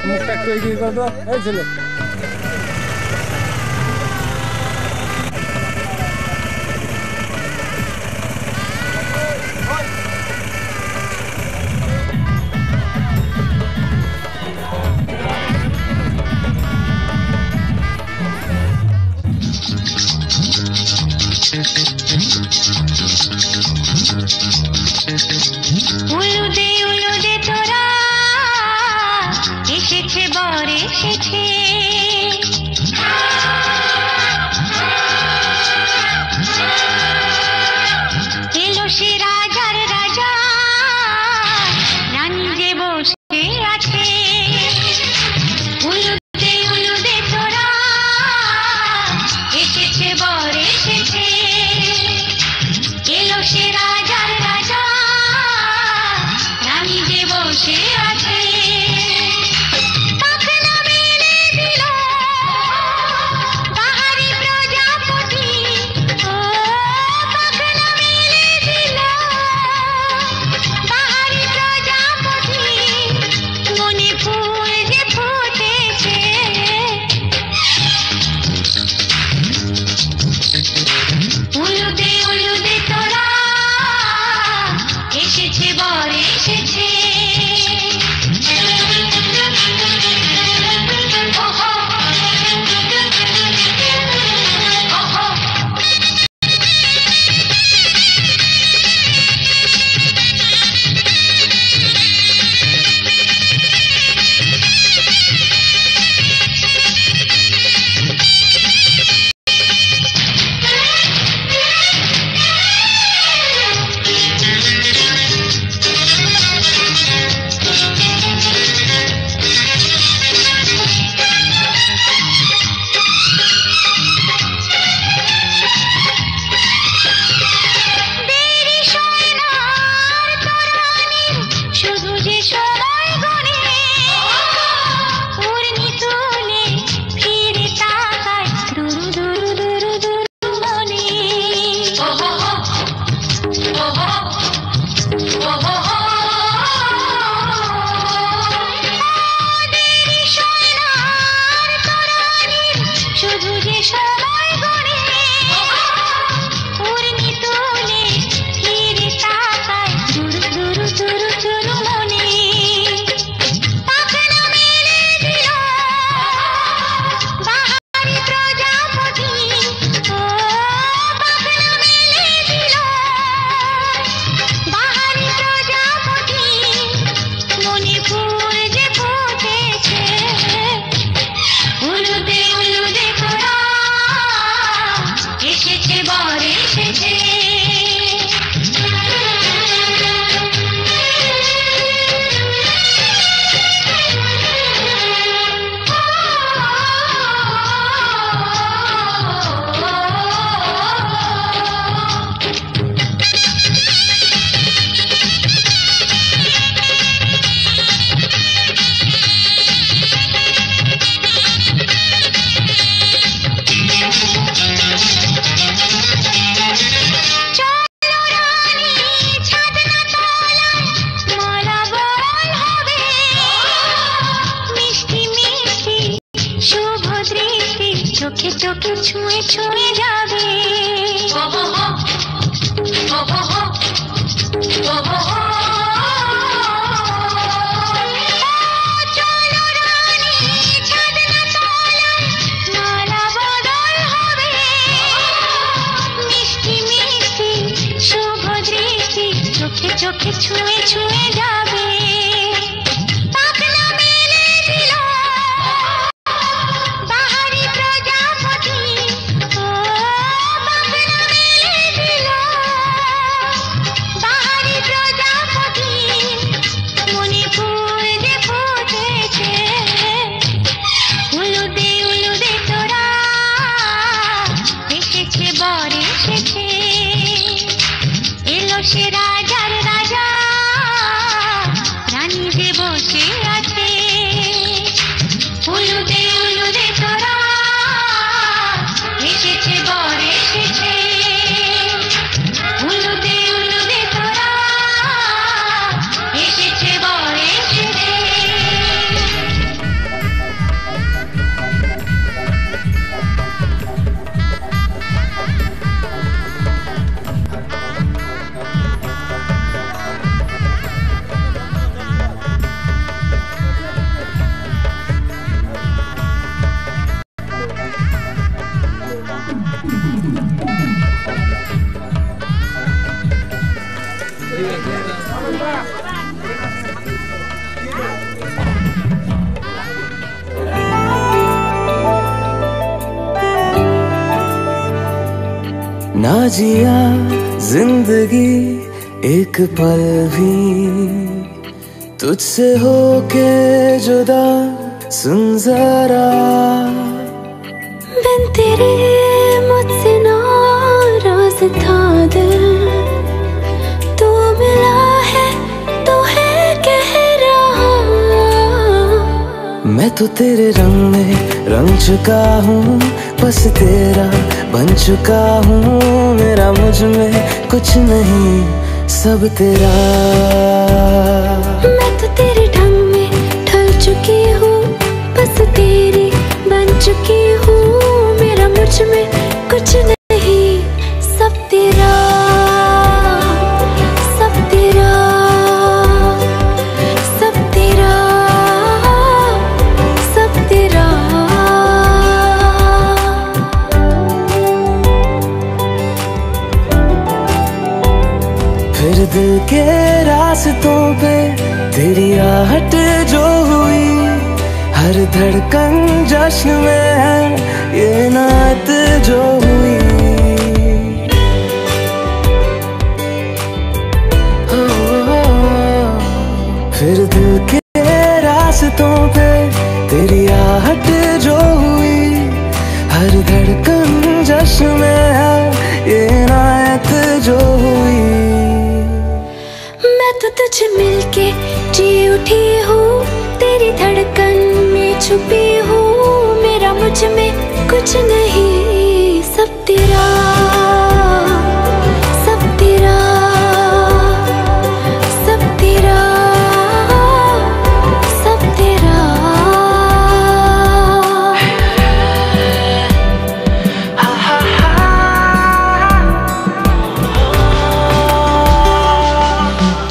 মুখটা একটু এগিয়ে কর তো, এই ছেলে। উলুদে তোরা এসেছে বর এসেছে, এলো সে রাজার রাজা, রানী যে বসে আছে। উলুদে তোরা এসেছে বর এসেছে, এলো সে রাজার রাজা, রানী যে বসে আছে। পাখনা মেলে দিল বাহারি প্রজাপতি, ও পাখনা মেলে দিল বাহারি প্রজাপতি, মনে ফুল যে ফুটেছে। উলুদে তোরা এসেছে বর এসেছে। চোখে চোখে ছুঁয়ে ছুঁয়ে যাবে। চোখে চোখে ছুঁয়ে ছুঁয়ে যাবে। পাখনা মেলে দিল বাহারি প্রজাপতি, ও পাখনা মেলে দিল বাহারি প্রজাপতি, এসেছে রাজার রাজা, রানী যে বসে আছে। উলুদে উলুদে তোরা, এসেছে বর এসেছে। উলুদে উলুদে তোরা, এসেছে বর এসেছে। ना जिया जिंदगी एक पल भी तुझसे होके जुदा, सुन जरा बिन तेरे मुझसे नाराज था दिल, तू मिला है तो है कह रहा। मैं तो तेरे रंग में रंग चुका हूँ, बस तेरा बन चुका हूँ। मेरा मुझ में कुछ नहीं, सब तेरा। मैं तो तेरे ढंग में ढल चुकी हूँ, बस तेरी बन चुकी हूँ। मेरा मुझ में कुछ नहीं, सब तेरा, सब तेरा, सब तेरा, सब तेरा। फिर दिल के रास्तों पे तेरी आहट जो हुई, हर धड़कन जश्न में है ये नात जो हुई। फिर दिल के रास्तों पे तेरी आहट जो हुई, हर धड़कन जश्न में है ये नात जो हुई। मैं तो तुझे मिलके जी उठी हूँ, तेरी धड़कन में छुपी हूँ। मेरा मुझ में कुछ नहीं, सब तेरा, सब तेरा, सब तेरा, सब तेरा।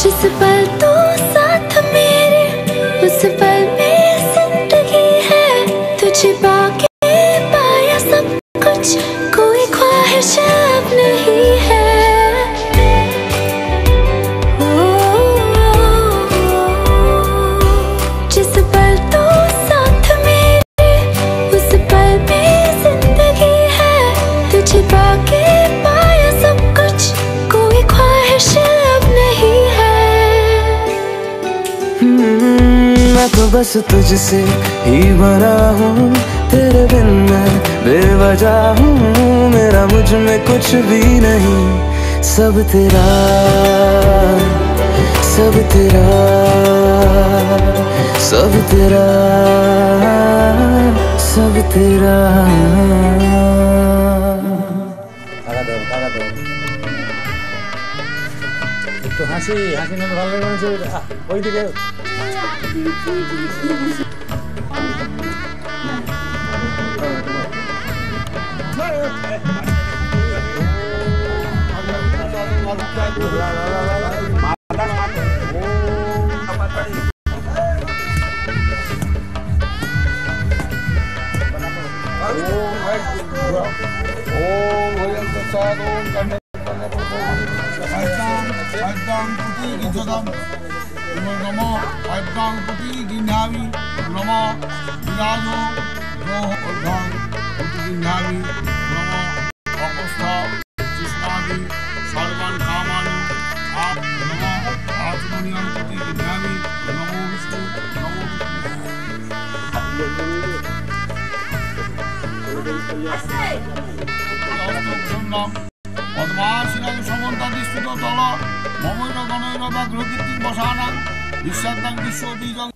जिस पल तू साथ मेरे, उस पल में जिंदगी है। तुझे पाके पाया सब कुछ, कोई ख्वाहिश अब नहीं है। जिस पल तू साथ मेरे, उस पल में जिंदगी है। तुझे पाके पाया सब कुछ, कोई ख्वाहिश अब नहीं है। मैं तो बस तुझसे ही बना हूँ, तेरे बिन मैं बेवजह हूँ। मेरा मुझ में कुछ भी नहीं, सब तेरा, सब तेरा, सब तेरा, सब तेरा। একটু হাসি হাসি না ভালো লাগে ওইদিকে। বা গ্রহকৃত্রিক বসানাং বিশ্বান্তাং বিশ্ব বীজং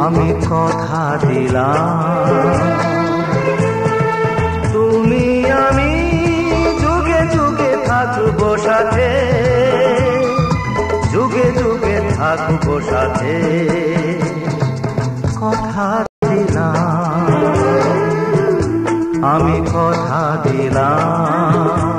আমি কথা দিলাম তুমি আমি যুগে যুগে থাকবো সাথে যুগে যুগে থাকবো সাথে কথা দিলাম আমি কথা দিলাম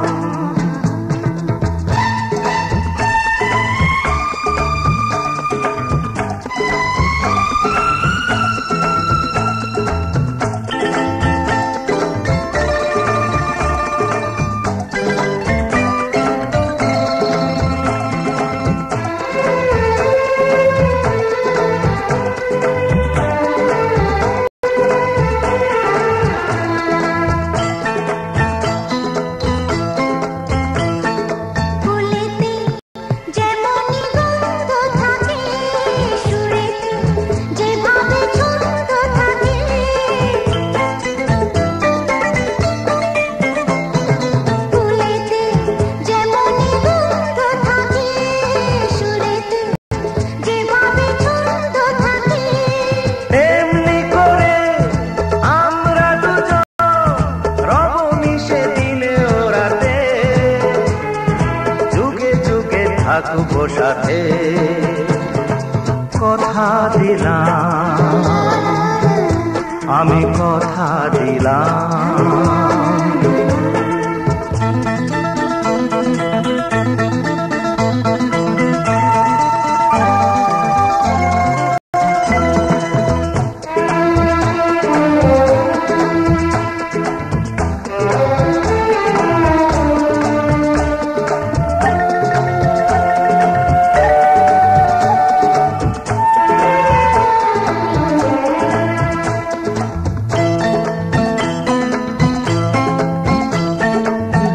থাকবো সাথে কথা দিলাম আমি কথা দিলাম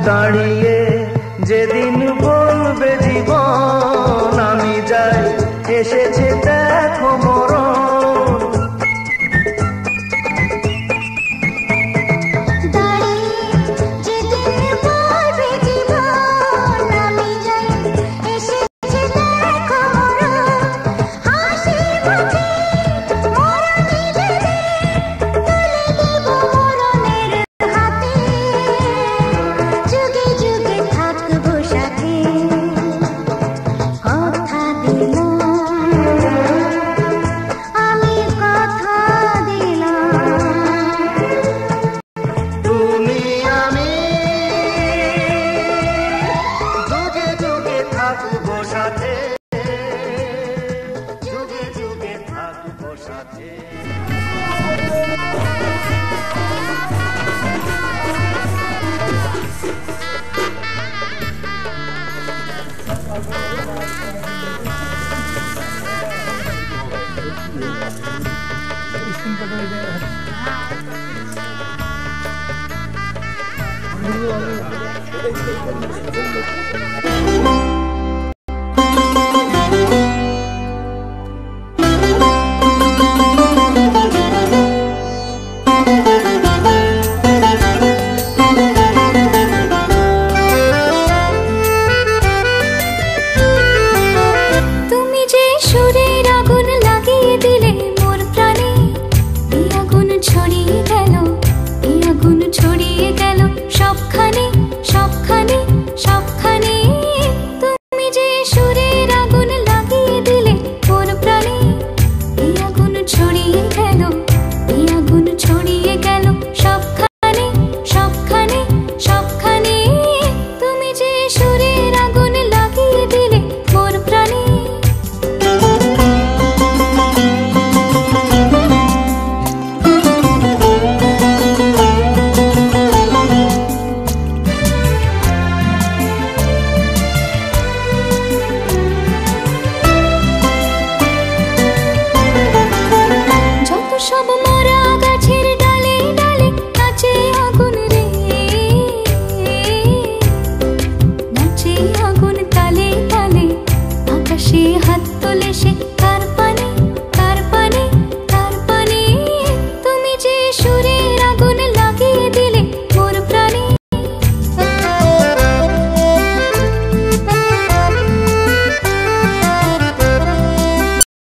দাঁড়িয়ে যেদিন বলবে জীবন আমি যাই এসেছে দেখো মরণ থাকবো সাথে যুগে যুগে থাকবো সাথে Thank you.